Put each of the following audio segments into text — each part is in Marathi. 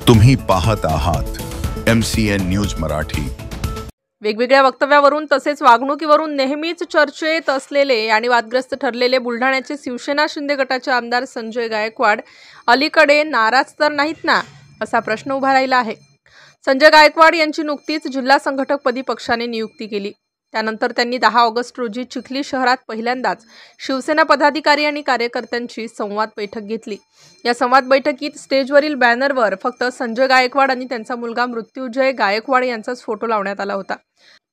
तुम्ही पाहत आहात MCN न्यूज मराठी। वेगवेगळ्या वक्तव्यावरून तसेच वागणुकीवरून नेहमीच चर्चेत असलेले आणि वादग्रस्त ठरलेले बुलढाण्याचे शिवसेना शिंदे गटाचे आमदार संजय गायकवाड अलीकडे नाराज तर नाहीत ना, असा प्रश्न उभा राहिला आहे। संजय गायकवाड यांची नुकतीच जिल्हा संघटकपदी पक्षाने नियुक्ती केली। त्यानंतर त्यांनी 10 ऑगस्ट रोजी चिखली शहरात पहिल्यांदाच शिवसेना पदाधिकारी आणि कार्यकर्त्यांची संवाद बैठक घेतली। या संवाद बैठकीत स्टेजवरील बॅनरवर फक्त संजय गायकवाड आणि त्यांचा मुलगा मृत्युंजय गायकवाड यांचाच फोटो लावण्यात आला होता।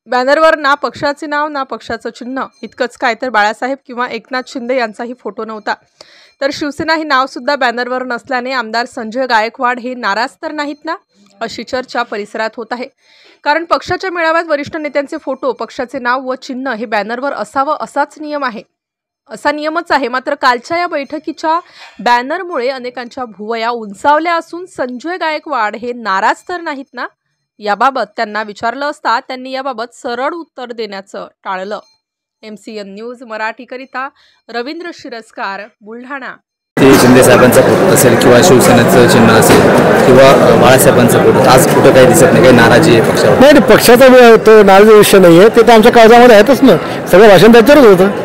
बॅनरवर ना पक्षाचे नाव ना पक्षाचं चिन्ह, इतकंच काय तर बाळासाहेब किंवा एकनाथ शिंदे यांचाही फोटो नव्हता। तर शिवसेना हे नाव सुद्धा बॅनरवर नसल्याने आमदार संजय गायकवाड हे नाराज तर नाहीत ना, अशी चर्चा परिसरात होत आहे। कारण पक्षाच्या मेळाव्यात वरिष्ठ नेत्यांचे फोटो, पक्षाचे नाव व चिन्ह हे बॅनरवर असावं असाच नियम आहे, असा नियमच आहे। मात्र कालच्या या बैठकीच्या बॅनरमुळे अनेकांच्या भुवया उंचावल्या असून संजय गायकवाड हे नाराज तर नाहीत ना, याबाबत त्यांना विचारलं असता त्यांनी याबाबत सरळ उत्तर देण्याचं टाळलं। MCN न्यूज मराठीकरिता रवींद्र शिरस्कार, बुलढाणा। शिंदे साहेबांचा फोटो असेल किंवा शिवसेनेचं चिन्ह असेल किंवा बाळासाहेबांचा फोटो, आज कुठं काही दिसत नाही, काही नाराजी आहे पक्षावर? नाही, पक्षाचा तो नाराजी विषय नाही आहे, ते तर आमच्या काळजामध्ये आहेतच ना, सगळं भाषण त्याच्यावरच होतं।